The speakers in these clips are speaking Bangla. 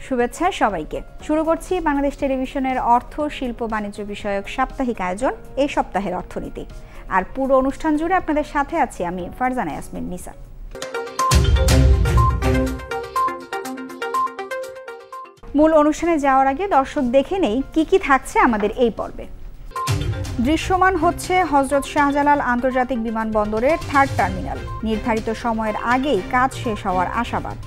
শুভেচ্ছা সবাইকে। শুরু করছি বাংলাদেশ টেলিভিশনের অর্থ শিল্প বাণিজ্য বিষয়ক সাপ্তাহিক আয়োজন এই সপ্তাহের অর্থনীতি। আর পুরো অনুষ্ঠান জুড়ে আপনাদের সাথে আছি আমি ফারজানা ইয়াসমিন নিসা। মূল অনুষ্ঠানে যাওয়ার আগে দর্শক দেখে নেই কি থাকছে আমাদের এই পর্বে। দৃশ্যমান হচ্ছে হযরত শাহজালাল আন্তর্জাতিক বিমানবন্দরের 3rd টার্মিনাল। নির্ধারিত সময়ের আগেই কাজ শেষ হওয়ার আশাবাদ।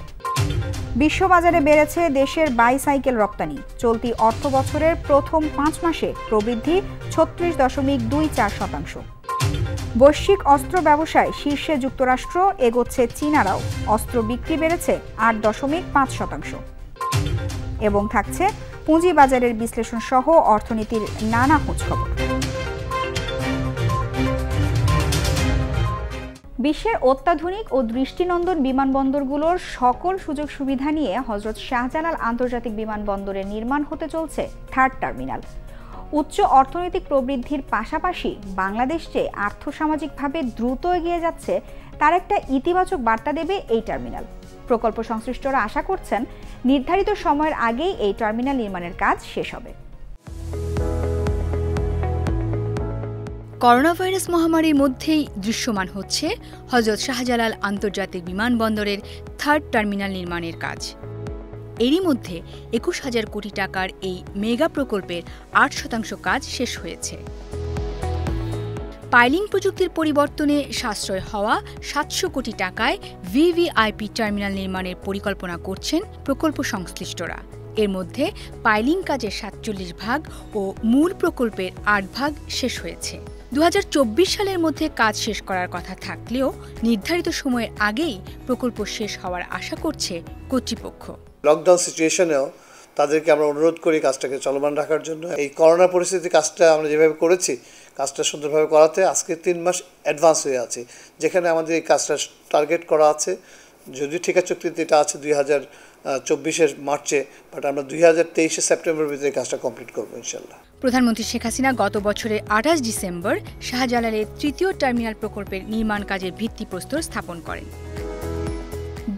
বিশ্ববাজারে বেড়েছে দেশের বাইসাইকেল রপ্তানি। চলতি অর্থ বছরের প্রথম 5 মাসে প্রবৃদ্ধি 36.24%। বৈশ্বিক অস্ত্র ব্যবসায় শীর্ষে যুক্তরাষ্ট্র, এগোচ্ছে চীনারাও। অস্ত্র বিক্রি বেড়েছে 8.5%। এবং থাকছে পুঁজিবাজারের বিশ্লেষণ সহ অর্থনীতির নানা খোঁজখবর। বিশ্বের অত্যাধুনিক ও দৃষ্টিনন্দন বিমানবন্দরগুলোর সকল সুযোগ সুবিধা নিয়ে হযরত শাহজালাল আন্তর্জাতিক বিমানবন্দরের নির্মাণ হতে চলছে 3rd টার্মিনাল। উচ্চ অর্থনৈতিক প্রবৃদ্ধির পাশাপাশি বাংলাদেশ যে আর্থসামাজিকভাবে দ্রুত এগিয়ে যাচ্ছে তার একটা ইতিবাচক বার্তা দেবে এই টার্মিনাল। প্রকল্প সংশ্লিষ্টরা আশা করছেন নির্ধারিত সময়ের আগেই এই টার্মিনাল নির্মাণের কাজ শেষ হবে। করোনা ভাইরাস মহামারীর মধ্যেই দৃশ্যমান হচ্ছে হযরত শাহজালাল আন্তর্জাতিক বিমানবন্দরের 3rd টার্মিনাল নির্মাণের কাজ। এরই মধ্যে 21,000 কোটি টাকার এই মেগা প্রকল্পের 8% কাজ শেষ হয়েছে। পাইলিং প্রযুক্তির পরিবর্তনে সাশ্রয় হওয়া 700 কোটি টাকায় ভিভিআইপি টার্মিনাল নির্মাণের পরিকল্পনা করছেন প্রকল্প সংশ্লিষ্টরা। এর মধ্যে পাইলিং কাজের 47 ভাগ ও মূল প্রকল্পের 8 ভাগ শেষ হয়েছে। 2024 সালের মধ্যে কাজ শেষ করার কথা থাকলেও নির্ধারিত সময়ের আগেই প্রকল্প শেষ হওয়ার আশা করছে কর্তৃপক্ষ। লকডাউন সিচুয়েশনেও তাদেরকে আমরা অনুরোধ করি কাজটাকে চলমান রাখার জন্য। এই করোনা পরিস্থিতি কাজটা আমরা যেভাবে করেছি কাজটা সুন্দরভাবে করাতে আজকে 3 মাস অ্যাডভান্স হয়ে আছে, যেখানে আমাদের এই কাজটা টার্গেট করা আছে। যদিও ঠিকা চুক্তিতে এটা আছে 2024 মার্চে, বাট আমরা 2023 সেপ্টেম্বরের ভিতরে কাজটা কমপ্লিট করবো ইনশাল্লাহ। প্রধানমন্ত্রী শেখ হাসিনা গত বছরের 28 ডিসেম্বর শাহজালালের 3য় টার্মিনাল প্রকল্পের নির্মাণ কাজের ভিত্তিপ্রস্তর স্থাপন করেন।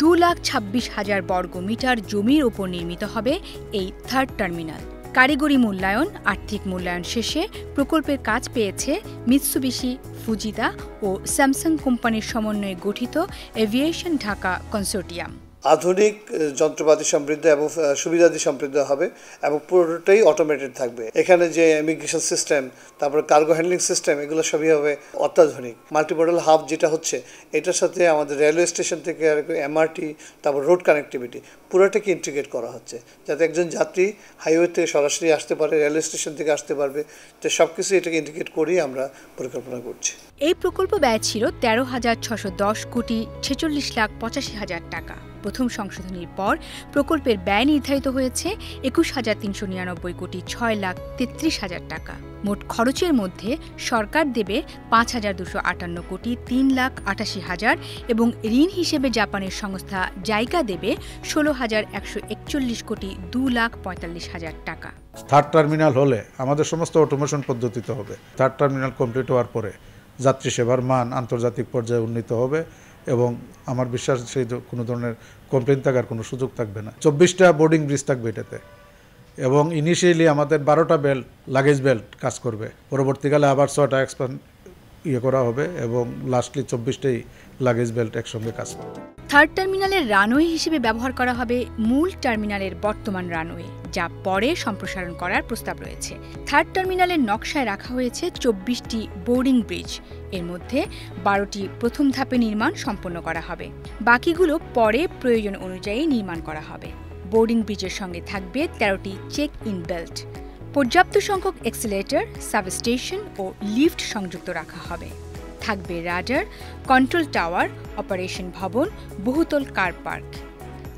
2,26,000 বর্গ মিটার জমির ওপর নির্মিত হবে এই 3rd টার্মিনাল। কারিগরি মূল্যায়ন, আর্থিক মূল্যায়ন শেষে প্রকল্পের কাজ পেয়েছে মিৎসুবিশি, ফুজিতা ও স্যামসাং কোম্পানির সমন্বয়ে গঠিত এভিয়েশন ঢাকা কনসোর্টিয়াম। আধুনিক যন্ত্রপাতি সমৃদ্ধ এবং সুবিধাদি সমৃদ্ধ হবে এবং পুরোটাই অটোমেটেড থাকবে। এখানে যে ইমিগ্রেশন সিস্টেম, তারপরে কার্গো হ্যান্ডলিং সিস্টেম, এগুলো সবই হবে অত্যাধুনিক। মাল্টিমডাল হাব যেটা হচ্ছে এটার সাথে আমাদের রেলওয়ে স্টেশন থেকে এমআরটি, তারপর রোড কানেক্টিভিটি পুরোটাকে ইন্টিগ্রেট করা হচ্ছে, যাতে একজন যাত্রী হাইওয়ে থেকে সরাসরি আসতে পারে, রেলওয়ে স্টেশন থেকে আসতে পারবে। তো সব কিছু এটাকে ইন্টিগ্রেট করেই আমরা পরিকল্পনা করছি। এই প্রকল্প ব্যয় ছিল 13,610 কোটি 46,85,000 টাকা। প্রথম সংশোধনীর পর প্রকল্পের ব্যয় নির্ধারিত হয়েছে 21,399 কোটি 6,33,000 টাকা। মোট খরচের মধ্যে সরকার দেবে 5,258 কোটি 3,88,000 এবং ঋণ হিসেবে জাপানের সংস্থা জাইকা দেবে 16,141 কোটি 2,45,000 টাকা। 3rd টার্মিনাল হলে আমাদের সমস্ত অটোমেশন পদ্ধতিতে হবে। 3rd টার্মিনাল কমপ্লিট হওয়ার পরে যাত্রী সেবার মান আন্তর্জাতিক পর্যায়ে উন্নীত হবে এবং আমার বিশ্বাস সেই কোনো ধরনের কমপ্লেন থাকার কোনো সুযোগ থাকবে না। 24টা বোর্ডিং ব্রিজ থাকবে এটাতে এবং ইনিশিয়ালি আমাদের 12টা বেল্ট, লাগেজ বেল্ট কাজ করবে। পরবর্তীকালে আবার 6টা এক্সপ্যান্ড করা হবে এবং লাস্টলি 24টাই লাগেজ বেল্ট একসঙ্গে কাজ করবে। 3rd টার্মিনালের রানওয়ে হিসেবে ব্যবহার করা হবে মূল টার্মিনালের বর্তমান রানওয়ে, যা পরে সম্প্রসারণ করার প্রস্তাব রয়েছে। 3rd টার্মিনালের নকশায় রাখা হয়েছে 24টি বোর্ডিং ব্রিজ। এর মধ্যে 12টি প্রথম ধাপে নির্মাণ সম্পন্ন করা হবে, বাকিগুলো পরে প্রয়োজন অনুযায়ী নির্মাণ করা হবে। বোর্ডিং ব্রিজের সঙ্গে থাকবে 13টি চেক ইন বেল্ট। পর্যাপ্ত সংখ্যক এক্সিলেটর, সাবস্টেশন ও লিফট সংযুক্ত রাখা হবে। থাকবে রাডার, কন্ট্রোল টাওয়ার, অপারেশন ভবন, বহুতল কার পার্ক।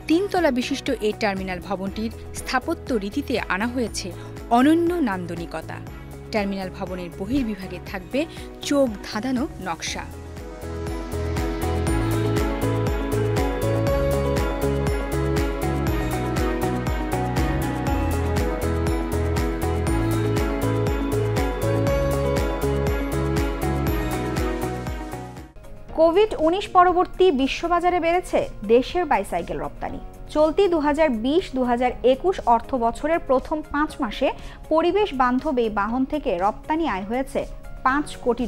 3 তলা বিশিষ্ট এই টার্মিনাল ভবনটির স্থাপত্য রীতিতে আনা হয়েছে অনন্য নান্দনিকতা। টার্মিনাল ভবনের বহির্বিভাগে থাকবে চোখ ধাঁধানো নকশা। কোভিড কোভিড-19 পরবর্তী বিশ্ববাজারে বেড়েছে দেশের বাইসাইকেল রপ্তানি। চলতি 2020-2021 অর্থ বছরের প্রথম 5 মাসে পরিবেশ বান্ধব এই বাহন থেকে রপ্তানি আয় হয়েছে $5 কোটি,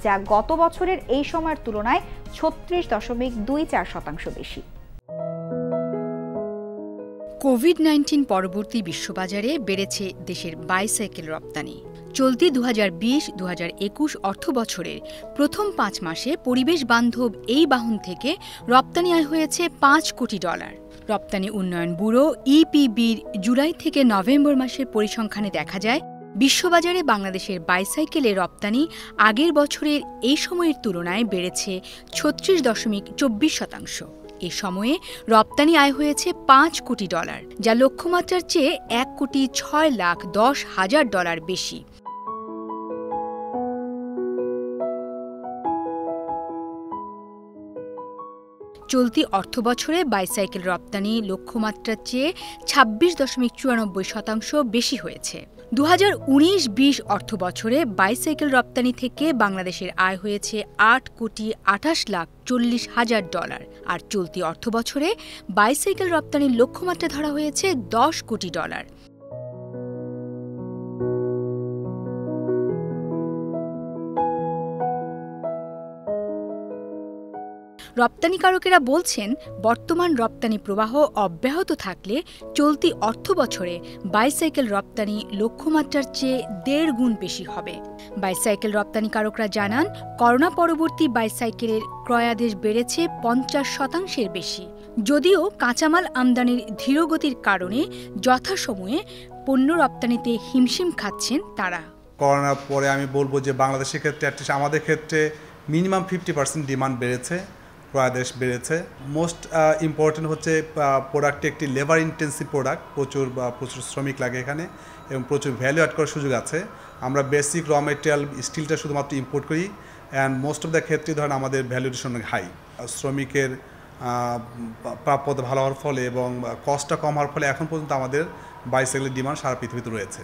যা গত বছরের এই সময়ের তুলনায় 36.24% বেশি। কোভিড-19 পরবর্তী বিশ্ববাজারে বেড়েছে দেশের বাইসাইকেল রপ্তানি। চলতি 2020-2021 অর্থ বছরের প্রথম 5 মাসে পরিবেশ বান্ধব এই বাহন থেকে রপ্তানি আয় হয়েছে $5 কোটি। রপ্তানি উন্নয়ন ব্যুরো ইপিবির জুলাই থেকে নভেম্বর মাসের পরিসংখ্যানে দেখা যায়, বিশ্ববাজারে বাংলাদেশের বাইসাইকেলের রপ্তানি আগের বছরের এই সময়ের তুলনায় বেড়েছে 36.24%। এ সময়ে রপ্তানি আয় হয়েছে $5 কোটি, যা লক্ষ্যমাত্রার চেয়ে $1,06,10,000 বেশি। চলতি অর্থবছরে বাইসাইকেল রপ্তানি লক্ষ্যমাত্রার চেয়ে 26.94% বেশি হয়েছে। 2019-20 অর্থ বছরে বাইসাইকেল রপ্তানি থেকে বাংলাদেশের আয় হয়েছে $8,28,40,000, আর চলতি অর্থ বছরে বাইসাইকেল রপ্তানির লক্ষ্যমাত্রা ধরা হয়েছে $10 কোটি। রপ্তানিকারকেরা বলছেন, বর্তমান রপ্তানি প্রবাহ অব্যাহত থাকলে চলতি অর্থ বছরে বাইসাইকেল রপ্তানি লক্ষ্যমাত্রার চেয়ে 1.5 গুণ বেশি হবে। বাইসাইকেল রপ্তানিকারকরা জানান, করোনা পরবর্তী বাইসাইকেলের ক্রয়াদেশ বেড়েছে 50% বেশি। যদিও কাঁচামাল আমদানির ধীরগতির কারণে যথাসময়ে পণ্য রপ্তানিতে হিমশিম খাচ্ছেন তারা। করোনার পরে আমি বলবো যে বাংলাদেশের ক্ষেত্রে অ্যাটলিস্ট আমাদের ক্ষেত্রে মিনিমাম 50% ডিমান্ড বেড়েছে, ক্রয়াদেশ বেড়েছে। মোস্ট ইম্পর্টেন্ট হচ্ছে প্রোডাক্টটি একটি লেবার ইন্টেন্সিভ প্রোডাক্ট, প্রচুর শ্রমিক লাগে এখানে এবং প্রচুর ভ্যালু অ্যাড করার সুযোগ আছে। আমরা বেসিক র মেটেরিয়াল স্টিলটা শুধুমাত্র ইম্পোর্ট করি, অ্যান্ড মোস্ট অফ দ্য ক্ষেত্রে ধরেন আমাদের ভ্যালুয়েশন হাই। শ্রমিকের প্রাপ্যতা ভালো হওয়ার ফলে এবং কস্টটা কম হওয়ার ফলে এখন পর্যন্ত আমাদের বাইসাইকেলের ডিমান্ড সারা পৃথিবীতে রয়েছে।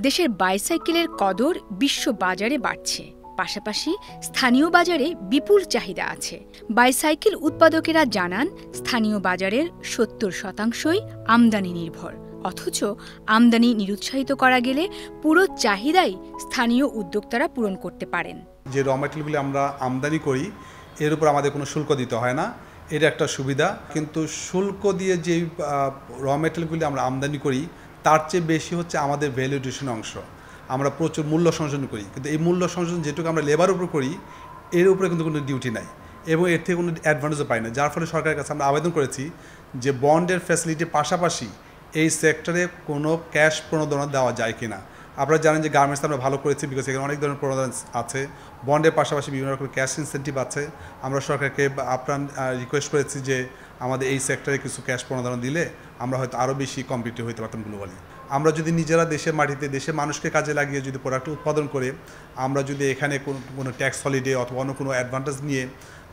দেশের বাইসাইকেলের কদর বিশ্ব বাজারে বাড়ছে, পাশাপাশি স্থানীয় বাজারে বিপুল চাহিদা আছে। বাইসাইকেল উৎপাদকেরা জানান, স্থানীয় বাজারের 70% আমদানি নির্ভর। অথচ আমদানি নিরুৎসাহিত করা গেলে পুরো চাহিদাই স্থানীয় উদ্যোক্তারা পূরণ করতে পারেন। যে র মেটেরিয়ালগুলি আমরা আমদানি করি এর উপর আমাদের কোনো শুল্ক দিতে হয় না, এটা একটা সুবিধা। কিন্তু শুল্ক দিয়ে যে র মেটেরিয়ালগুলি আমরা আমদানি করি তার চেয়ে বেশি হচ্ছে আমাদের ভ্যালু এডিশন অংশ। আমরা প্রচুর মূল্য সংযোজন করি, কিন্তু এই মূল্য সংযোজন যেটুকু আমরা লেবার উপর করি এর উপরে কিন্তু কোনো ডিউটি নাই এবং এর থেকে কোনো অ্যাডভান্টেজও পাই না। যার ফলে সরকারের কাছে আমরা আবেদন করেছি যে বন্ডের ফ্যাসিলিটির পাশাপাশি এই সেক্টরে কোনো ক্যাশ প্রণোদনা দেওয়া যায় কি না। আপনারা জানেন যে গার্মেন্টস আমরা ভালো করেছি, বিকজ এখানে অনেক ধরনের প্রণোদনা আছে, বন্ডের পাশাপাশি বিভিন্ন রকমের ক্যাশ ইনসেন্টিভ আছে। আমরা সরকারকে আপ্রাণ রিকোয়েস্ট করেছি যে আমাদের এই সেক্টরে কিছু ক্যাশ প্রণোদনা দিলে আমরা হয়তো আরও বেশি কম্পিটিটিভ হতে পারতাম গ্লোবালি। আমরা যদি নিজেরা দেশের মাটিতে দেশের মানুষকে কাজে লাগিয়ে যদি প্রোডাক্ট উৎপাদন করে আমরা যদি এখানে কোনো ট্যাক্স হলিডে অথবা অন্য কোনো অ্যাডভান্টেজ নিয়ে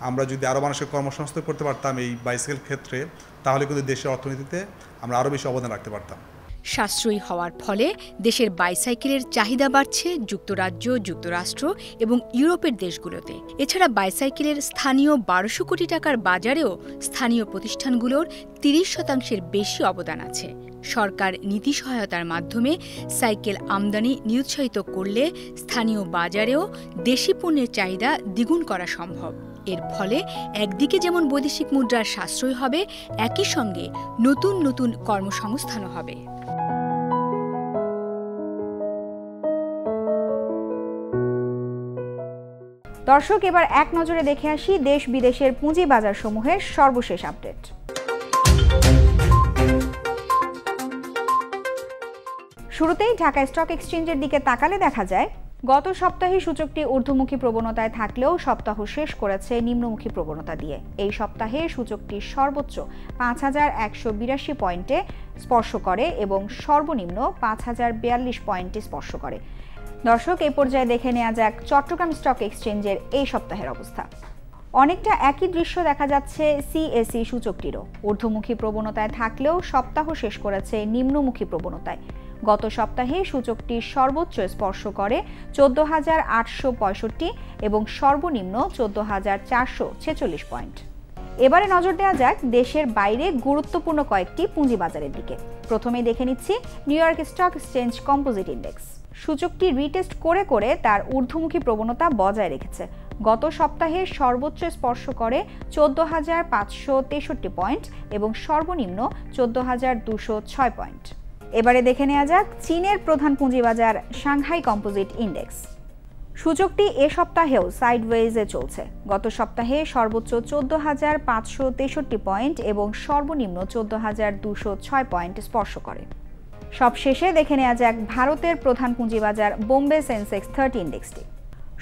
আমরা যদি আরও মানুষের কর্মসংস্থান করতে পারতাম এই বাইসাইকেল ক্ষেত্রে, তাহলে কিন্তু দেশের অর্থনীতিতে আমরা আরও বেশি অবদান রাখতে পারতাম। সাশ্রয়ী হওয়ার ফলে দেশের বাইসাইকেলের চাহিদা বাড়ছে যুক্তরাজ্য, যুক্তরাষ্ট্র এবং ইউরোপের দেশগুলোতে। এছাড়া বাইসাইকেলের স্থানীয় 1200 কোটি টাকার বাজারেও স্থানীয় প্রতিষ্ঠানগুলোর 30% বেশি অবদান আছে। সরকার নীতি সহায়তার মাধ্যমে সাইকেল আমদানি নিরুৎসাহিত করলে স্থানীয় বাজারেও দেশি পণ্যের চাহিদা দ্বিগুণ করা সম্ভব। এর ফলে একদিকে যেমন বৈদেশিক মুদ্রার সাশ্রয় হবে, একই সঙ্গে নতুন নতুন কর্মসংস্থানও হবে। দর্শক, এবার এক নজরে দেখে আসি দেশ বিদেশের পুঁজি বাজার সমূহের সর্বশেষ আপডেট। শুরুতেই ঢাকা স্টক এক্সচেঞ্জের দিকে তাকালে দেখা যায়, গত সপ্তাহে সূচকটি ঊর্ধ্বমুখী প্রবণতায় থাকলেও সপ্তাহ শেষ করেছে নিম্নমুখী প্রবণতা দিয়ে। এই সপ্তাহে সূচকটি সর্বোচ্চ 5182 পয়েন্টে স্পর্শ করে এবং সর্বনিম্ন 5042 পয়েন্টে স্পর্শ করে। দর্শক, এই পর্যায়ে দেখে নেওয়া যাক চট্টগ্রাম স্টক এক্সচেঞ্জের এই সপ্তাহের অবস্থা। অনেকটা একই দৃশ্য দেখা যাচ্ছে সিএসই সূচকটিরও। ঊর্ধ্বমুখী প্রবণতায় থাকলেও সপ্তাহ শেষ করেছে নিম্নমুখী প্রবণতায়। গত সপ্তাহে সূচকটি সর্বোচ্চ স্পর্শ করে 14,865 এবং সর্বনিম্ন 14,446 পয়েন্ট। এবারে নজর দেওয়া যাক দেশের বাইরে গুরুত্বপূর্ণ কয়েকটি পুঁজিবাজারের দিকে। প্রথমেই দেখে নিচ্ছি new York stock exchange composite index. সূচকটি রিটেস্ট করে করে তার ঊর্ধ্বমুখী প্রবণতা বজায় রেখেছে। গত সপ্তাহে সর্বোচ্চ স্পর্শ করে 14,563 পয়েন্ট এবং সর্বনিম্ন 14,206 পয়েন্ট। এবারে দেখে নেওয়া যাক চীনের প্রধান পুঁজিবাজার সাংহাই কম্পোজিট ইন্ডেক্স। সূচকটি এ সপ্তাহেও সাইডওয়েজে চলছে। গত সপ্তাহে সর্বোচ্চ 14,563 পয়েন্ট এবং সর্বনিম্ন 14,206 পয়েন্ট স্পর্শ করে। সবশেষে দেখে নেওয়া যাক ভারতের প্রধান পুঁজিবাজার বোম্বে সেন্সেক্স 30 ইন্ডেক্সটি।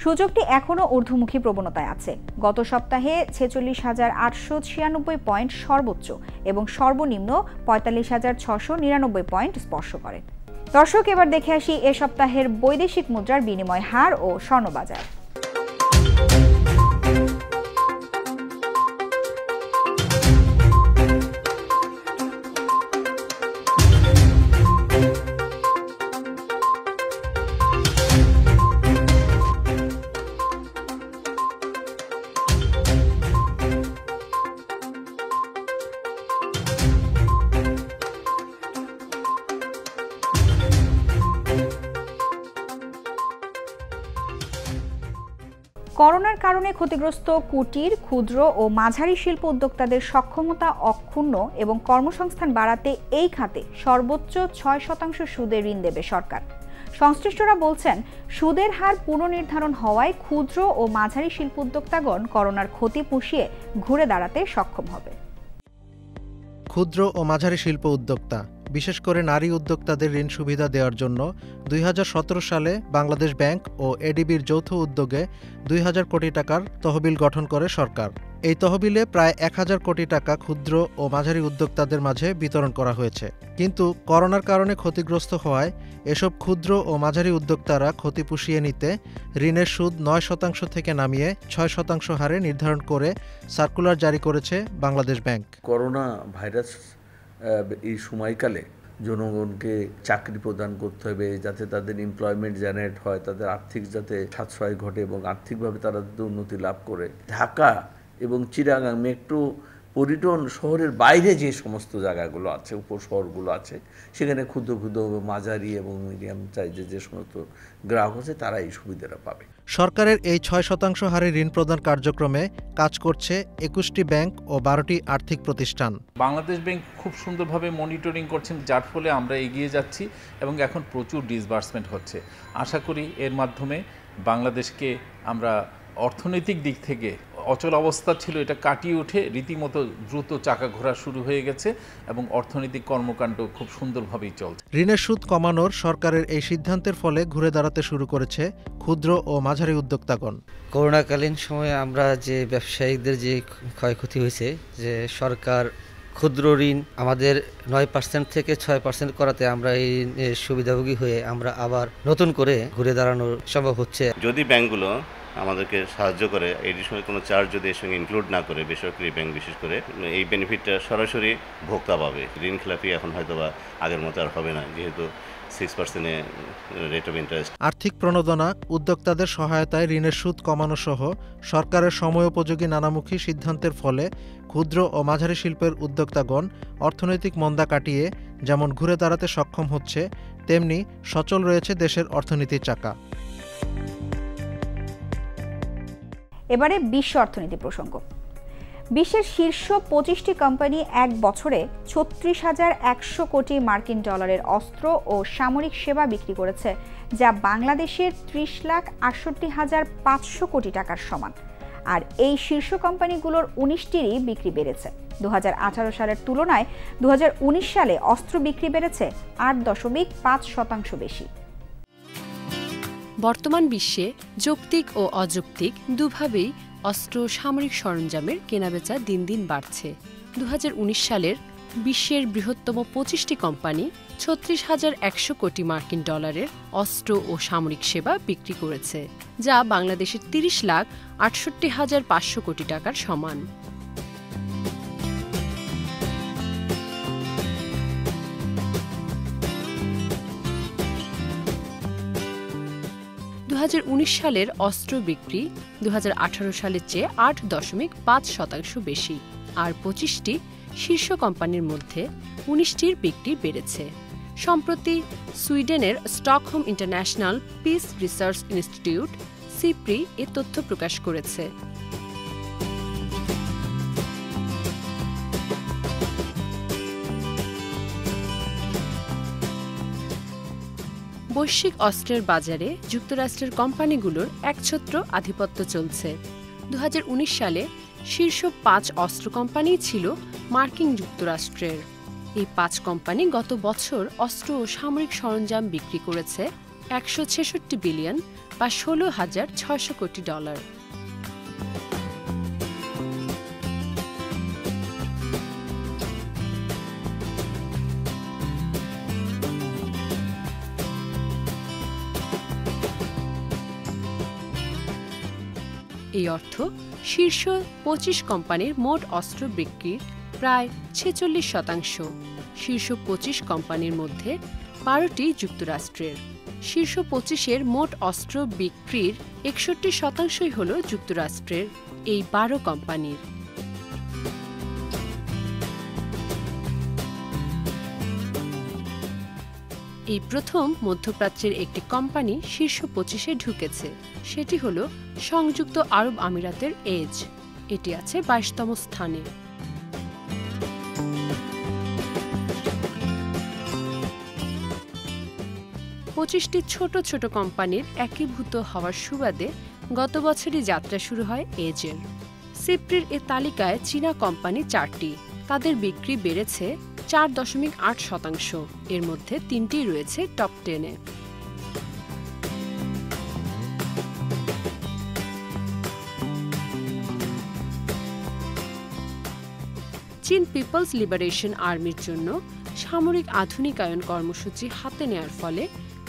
সূচকটি এখনও ঊর্ধ্বমুখী প্রবণতায় আছে। গত সপ্তাহে 46,896 পয়েন্ট সর্বোচ্চ এবং সর্বনিম্ন 45,699 পয়েন্ট স্পর্শ করে। দর্শক, এবার দেখে আসি এ সপ্তাহের বৈদেশিক মুদ্রার বিনিময় হার ও স্বর্ণবাজার। করোনার কারণে ক্ষতিগ্রস্ত কুটির, ক্ষুদ্র ও মাঝারি শিল্প উদ্যোক্তাদের সক্ষমতা অক্ষুণ্ণ এবং কর্মসংস্থান বাড়াতে এই খাতে সর্বোচ্চ 6% সুদে ঋণ দেবে সরকার। সংশ্লিষ্টরা বলছেন, সুদের হার পুনর্নির্ধারণ হওয়ায় ক্ষুদ্র ও মাঝারি শিল্প উদ্যোক্তাগণ করোনার ক্ষতি পুষিয়ে ঘুরে দাঁড়াতে সক্ষম হবে। ক্ষুদ্র ও মাঝারি শিল্প উদ্যোক্তা, বিশেষ করে নারী উদ্যোক্তাদের ঋণ সুবিধা দেওয়ার জন্য 2017 সালে বাংলাদেশ ব্যাংক ও এডিবির যৌথ উদ্যোগে 2000 কোটি টাকার তহবিল গঠন করে সরকার। এই তহবিলে প্রায় 1000 কোটি টাকা ক্ষুদ্র ও মাঝারি উদ্যোক্তাদের মাঝে বিতরণ করা হয়েছে। কিন্তু করোনার কারণে ক্ষতিগ্রস্ত হওয়ায় এসব ক্ষুদ্র ও মাঝারি উদ্যোক্তারা ক্ষতি পুষিয়ে নিতে ঋণের সুদ 9% থেকে নামিয়ে 6% হারে নির্ধারণ করে সার্কুলার জারি করেছে বাংলাদেশ ব্যাংক। করোনা ভাইরাস এই সময়কালে জনগণকে চাকরি প্রদান করতে হবে, যাতে তাদের এমপ্লয়মেন্ট জেনারেট হয়, তাদের আর্থিক যাতে সাশ্রয় ঘটে এবং আর্থিকভাবে তারা যাতে উন্নতি লাভ করে। ঢাকা এবং চিটাগাং মেট্রো পর্যটন শহরের বাইরে যে সমস্ত জায়গাগুলো আছে, উপশহরগুলো আছে, সেখানে ক্ষুদ্র ক্ষুদ্র মাঝারি এবং মিডিয়াম সাইজের যে সমস্ত গ্রাহক আছে তারা এই সুবিধাটা পাবে। সরকারের এই 6% হারে ঋণ প্রদান কার্যক্রমে কাজ করছে 21টি ব্যাংক ও 12টি আর্থিক প্রতিষ্ঠান। বাংলাদেশ ব্যাংক খুব সুন্দরভাবে মনিটরিং করছেন, যার ফলে আমরা এগিয়ে যাচ্ছি এবং এখন প্রচুর ডিসবার্সমেন্ট হচ্ছে। আশা করি এর মাধ্যমে বাংলাদেশকে আমরা অর্থনৈতিক দিক থেকে অচল অবস্থা ছিল, এটা কাটিয়ে উঠে রীতিমতো দ্রুত চাকা ঘোরা শুরু হয়ে গেছে এবং অর্থনৈতিক কর্মকাণ্ড খুব সুন্দরভাবেই চলছে। ঋণের সুদ কমানোর সরকারের এই সিদ্ধান্তের ফলে ঘুরে দাঁড়াতে শুরু করেছে ক্ষুদ্র ও মাঝারি উদ্যোক্তাগণ। করোনাকালীন সময়ে আমরা যে ব্যবসায়ীদের যে ক্ষয়ক্ষতি হয়েছে, যে সরকার ক্ষুদ্র ঋণ আমাদের 9% থেকে 6% করাতে আমরা এই সুবিধাভোগী হয়ে আমরা আবার নতুন করে ঘুরে দাঁড়ানো সম্ভব হচ্ছে। যদি ব্যাংকগুলো আমাদেরকে সাহায্য করে, এডিশনাল কোনো চার্জ যদি এর সঙ্গে ইনক্লুড না করে, বেসরকারি ব্যাংক বিশেষ করে, এই বেনিফিটটা সরাসরি ভোক্তা পাবে। ঋণ খেলাপি এখন হয়তো বা আগের মতো আর হবে না, যেহেতু 6% রেট অফ ইন্টারেস্ট। আর্থিক প্রণোদনা, উদ্যোক্তাদের সহায়তায় ঋণের সুদ কমানো সহ সরকারের সময়োপযোগী নানামুখী সিদ্ধান্তের ফলে ক্ষুদ্র ও মাঝারি শিল্পের উদ্যোক্তাগণ অর্থনৈতিক মন্দা কাটিয়ে যেমন ঘুরে দাঁড়াতে সক্ষম হচ্ছে, তেমনি সচল রয়েছে দেশের অর্থনীতির চাকা। এবারে বিশ্ব অর্থনীতি প্রসঙ্গ। বিশ্বের শীর্ষ 25টি কোম্পানি এক বছরে 36,100 কোটি মার্কিন ডলারের অস্ত্র ও সামরিক সেবা বিক্রি করেছে, যা বাংলাদেশের 30,68,500 কোটি টাকার সমান। আর এই শীর্ষ কোম্পানিগুলোর 19টিরই বিক্রি বেড়েছে। 2018 সালের তুলনায় 2019 সালে অস্ত্র বিক্রি বেড়েছে 8.5% বেশি। বর্তমান বিশ্বে যৌক্তিক ও অযৌক্তিক দুভাবেই অস্ত্র সামরিক সরঞ্জামের কেনাবেচা দিন দিন বাড়ছে। 2019 সালের বিশ্বের বৃহত্তম 25টি কোম্পানি 36,100 কোটি মার্কিন ডলারের অস্ত্র ও সামরিক সেবা বিক্রি করেছে, যা বাংলাদেশের 30,68,500 কোটি টাকার সমান। 2019 সালের অস্ত্র বিক্রি 2018 সালের চেয়ে 8.5% বেশি, আর 25টি শীর্ষ কোম্পানির মধ্যে 19টির বিক্রি বেড়েছে। সম্প্রতি সুইডেনের Stockholm International Peace Research Institute SIPRI এ তথ্য প্রকাশ করেছে। বৈশ্বিক অস্ত্রের বাজারে যুক্তরাষ্ট্রের কোম্পানিগুলোর একছত্র আধিপত্য চলছে। 2019 সালে শীর্ষ 5 অস্ত্র কোম্পানি ছিল মার্কিন যুক্তরাষ্ট্রের। এই 5 কোম্পানি গত বছর অস্ত্র ও সামরিক সরঞ্জাম বিক্রি করেছে 166 বিলিয়ন বা $16,600 কোটি। এই অর্থ শীর্ষ 25 কোম্পানির মোট অস্ত্র বিক্রির প্রায় 46%। শীর্ষ 25 কোম্পানির মধ্যে 12টি যুক্তরাষ্ট্রের। শীর্ষ 25-এর মোট অস্ত্র বিক্রির 61% হল যুক্তরাষ্ট্রের এই 12 কোম্পানির। এই প্রথম মধ্যপ্রাচ্যের একটি কোম্পানি শীর্ষ 25-এ ঢুকেছে, সেটি হল সংযুক্ত আরব আমিরাতের এজ। এটি আছে 22তম স্থানে। পঁচিশটি ছোট ছোট কোম্পানির একীভূত হওয়ার সুবাদে গত বছরই যাত্রা শুরু হয় এজের। সিপ্রির এ তালিকায় চীনা কোম্পানি 4টি, তাদের বিক্রি বেড়েছে 4.8%। এর মধ্যে 3টি রয়েছে টপ 10-এ। চীন পিপলস লিবারেশন আর্মির জন্য সামরিক আধুনিকায়ন কর্মসূচি হাতে নেয়ার ফলে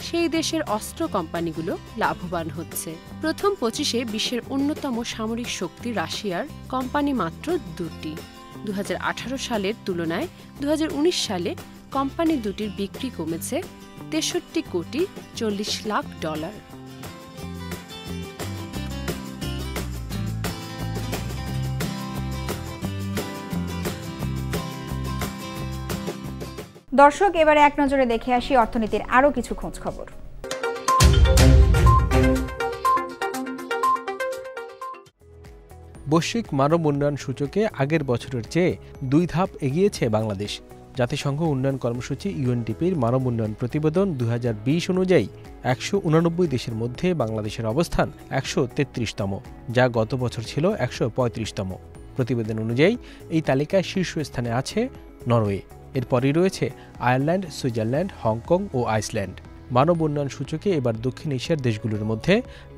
সেই দেশের অস্ত্র কোম্পানিগুলো লাভবান হচ্ছে। প্রথম 25-এ বিশ্বের অন্যতম সামরিক শক্তি রাশিয়ার কোম্পানি মাত্র 2টি। 2018 সালের তুলনায় 2019 সালে কোম্পানি দুটির বিক্রি কমেছে $63.40 কোটি। দর্শক, এবারে এক নজরে দেখে আসি অর্থনীতির আরও কিছু খোঁজ খবর। বৈশ্বিক মানব উন্নয়ন সূচকে আগের বছরের চেয়ে 2 ধাপ এগিয়েছে বাংলাদেশ। জাতিসংঘ উন্নয়ন কর্মসূচি ইউএনডিপির মানব উন্নয়ন প্রতিবেদন 2020 অনুযায়ী 189 দেশের মধ্যে বাংলাদেশের অবস্থান 133তম, যা গত বছর ছিল 135তম। প্রতিবেদন অনুযায়ী এই তালিকায় শীর্ষস্থানে আছে নরওয়ে, এরপরই রয়েছে আয়ারল্যান্ড, সুইজারল্যান্ড, হংকং ও আইসল্যান্ড। মানব উন্নয়ন সূচকে এবার দক্ষিণ এশিয়ার দেশগুলোর মধ্যে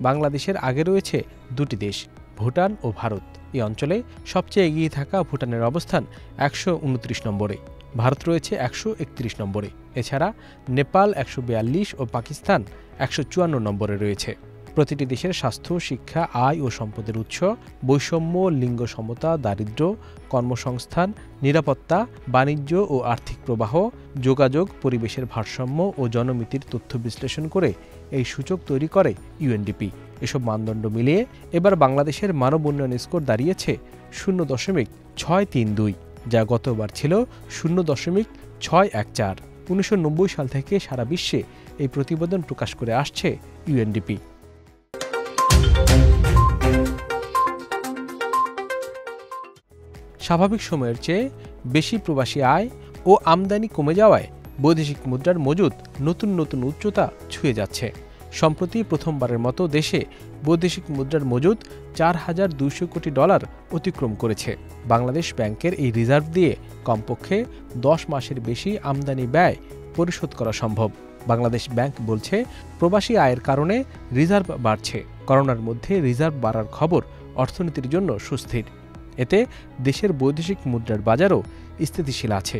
বাংলাদেশের আগে রয়েছে 2টি দেশ, ভুটান ও ভারত। এই অঞ্চলে সবচেয়ে এগিয়ে থাকা ভুটানের অবস্থান 129 নম্বরে, ভারত রয়েছে 131 নম্বরে। এছাড়া নেপাল 142 ও পাকিস্তান 154 নম্বরে রয়েছে। প্রতিটি দেশের স্বাস্থ্য, শিক্ষা, আয় ও সম্পদের উৎস, বৈষম্য, লিঙ্গ সমতা, দারিদ্র্য, কর্মসংস্থান, নিরাপত্তা, বাণিজ্য ও আর্থিক প্রবাহ, যোগাযোগ, পরিবেশের ভারসাম্য ও জনমিতির তথ্য বিশ্লেষণ করে এই সূচক তৈরি করে ইউএনডিপি। এসব মানদণ্ড মিলিয়ে এবার বাংলাদেশের মানব উন্নয়ন স্কোর দাঁড়িয়েছে 0.632, যা গতবার ছিল 0.614। 1990 সাল থেকে সারা বিশ্বে এই প্রতিবেদন প্রকাশ করে আসছে ইউএনডিপি। স্বাভাবিক সময়ের চেয়ে বেশি প্রবাসী আয় ও আমদানি কমে যাওয়ায় বৈদেশিক মুদ্রার মজুদ নতুন নতুন উচ্চতা ছুঁয়ে যাচ্ছে। সম্প্রতি প্রথমবারের মতো দেশে বৈদেশিক মুদ্রার মজুদ $4,200 কোটি অতিক্রম করেছে। বাংলাদেশ ব্যাংকের এই রিজার্ভ দিয়ে কমপক্ষে 10 মাসের বেশি আমদানি ব্যয় পরিশোধ করা সম্ভব। বাংলাদেশ ব্যাংক বলছে, প্রবাসী আয়ের কারণে রিজার্ভ বাড়ছে। করোনার মধ্যে রিজার্ভ বাড়ার খবর অর্থনীতির জন্য সুস্থির। এতে দেশের বৈদেশিক মুদ্রার বাজারও স্থিতিশীল আছে।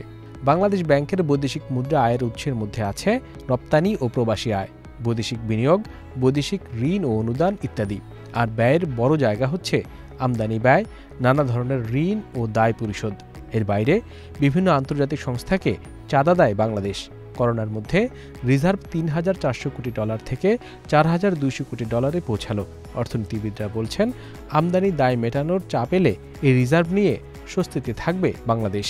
বাংলাদেশ ব্যাংকের বৈদেশিক মুদ্রা আয়ের উৎসের মধ্যে আছে রপ্তানি ও প্রবাসী আয়, বৈদেশিক বিনিয়োগ, বৈদেশিক ঋণ ও অনুদান ইত্যাদি। আর ব্যয়ের বড় জায়গা হচ্ছে আমদানি ব্যয়, নানা ধরনের ঋণ ও দায় পরিশোধ। এর বাইরে বিভিন্ন আন্তর্জাতিক সংস্থাকে চাঁদা দেয় বাংলাদেশ। করোনার মধ্যে রিজার্ভ $3,400 কোটি থেকে $4,200 কোটি পৌঁছালো। অর্থনীতিবিদরা বলছেন, আমদানি দায় মেটানোর চাপ এলে এই রিজার্ভ নিয়ে স্বস্তিতে থাকবে বাংলাদেশ।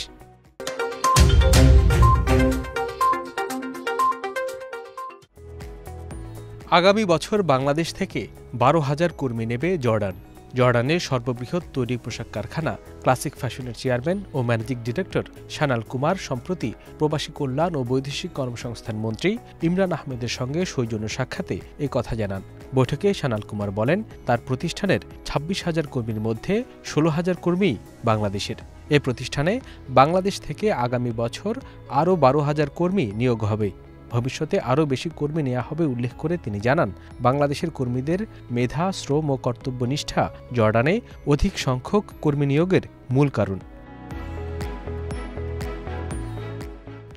আগামী বছর বাংলাদেশ থেকে 12,000 কর্মী নেবে জর্ডান। জর্ডানের সর্ববৃহৎ তৈরি পোশাক কারখানা ক্লাসিক ফ্যাশনের চেয়ারম্যান ও ম্যানেজিং ডিরেক্টর সানাল কুমার সম্প্রতি প্রবাসী কল্যাণ ও বৈদেশিক কর্মসংস্থান মন্ত্রী ইমরান আহমেদের সঙ্গে সৌজন্য সাক্ষাতে এ কথা জানান। বৈঠকে সানাল কুমার বলেন, তার প্রতিষ্ঠানের 26,000 কর্মীর মধ্যে 16,000 কর্মী বাংলাদেশের। এ প্রতিষ্ঠানে বাংলাদেশ থেকে আগামী বছর আরও 12,000 কর্মী নিয়োগ হবে। ভবিষ্যতে আরও বেশি কর্মী নেওয়া হবে উল্লেখ করে তিনি জানান, বাংলাদেশের কর্মীদের মেধা, শ্রম ও কর্তব্যনিষ্ঠা জর্ডানে অধিক সংখ্যক কর্মী নিয়োগের মূল কারণ।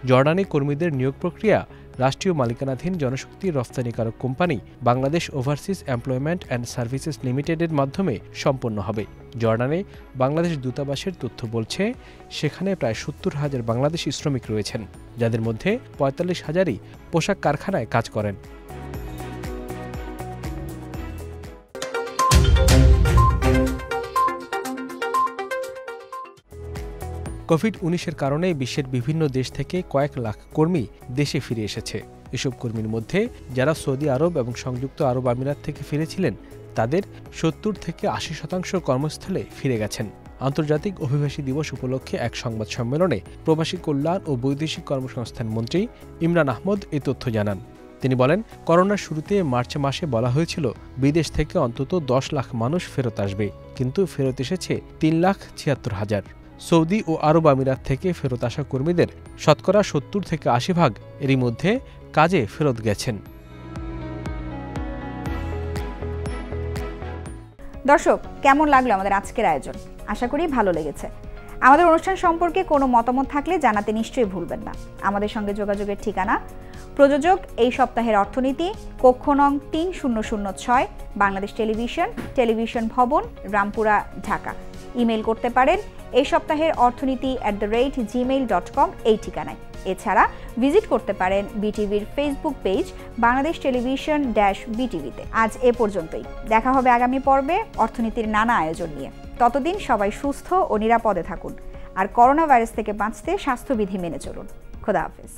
জর্ডানে কর্মীদের নিয়োগ প্রক্রিয়া রাষ্ট্রীয় মালিকানাধীন জনশক্তি রফতানিকারক company Bangladesh Overseas Employment and Services লিমিটেডের মাধ্যমে সম্পন্ন হবে। জর্ডানে বাংলাদেশ দূতাবাসের তথ্য বলছে, সেখানে প্রায় 70,000 বাংলাদেশি শ্রমিক রয়েছেন, যাদের মধ্যে 45,000ই পোশাক কারখানায় কাজ করেন। কোভিড-19-এর কারণে বিশ্বের বিভিন্ন দেশ থেকে কয়েক লাখ কর্মী দেশে ফিরে এসেছে। এসব কর্মীর মধ্যে যারা সৌদি আরব এবং সংযুক্ত আরব আমিরাত থেকে ফিরেছিলেন, তাদের 70 থেকে 80% কর্মস্থলে ফিরে গেছেন। আন্তর্জাতিক অভিবাসী দিবস উপলক্ষে এক সংবাদ সম্মেলনে প্রবাসী কল্যাণ ও বৈদেশিক কর্মসংস্থান মন্ত্রী ইমরান আহমদ এই তথ্য জানান। তিনি বলেন, করোনার শুরুতে মার্চ মাসে বলা হয়েছিল বিদেশ থেকে অন্তত 10 লাখ মানুষ ফেরত আসবে, কিন্তু ফেরত এসেছে 3,76,000। সৌদি ও আরব আমিরাত থেকে ফেরত আসা কর্মীদের শতকরা 70 থেকে 80% এরই মধ্যে কাজে ফেরত গেছেন। দর্শক, কেমন লাগলো আমাদের আজকের আয়োজন? আশা করি ভালো লেগেছে। আমাদের অনুষ্ঠান সম্পর্কে কোনো মতামত থাকলে জানাতে নিশ্চয়ই ভুলবেন না। আমাদের সঙ্গে যোগাযোগের ঠিকানা, প্রযোজক এই সপ্তাহের অর্থনীতি, কক্ষ নং 3006, বাংলাদেশ টেলিভিশন, টেলিভিশন ভবন, রামপুরা, ঢাকা। ইমেল করতে পারেন এই সপ্তাহের অর্থনীতি @gmail.com এই ঠিকানায়। এছাড়া ভিজিট করতে পারেন বিটিভির ফেসবুক পেজ বাংলাদেশ টেলিভিশন -বিটিভিতে। আজ এ পর্যন্তই। দেখা হবে আগামী পর্বে অর্থনীতির নানা আয়োজন নিয়ে। ততদিন সবাই সুস্থ ও নিরাপদে থাকুন, আর করোনা ভাইরাস থেকে বাঁচতে স্বাস্থ্যবিধি মেনে চলুন। খোদা হাফেজ।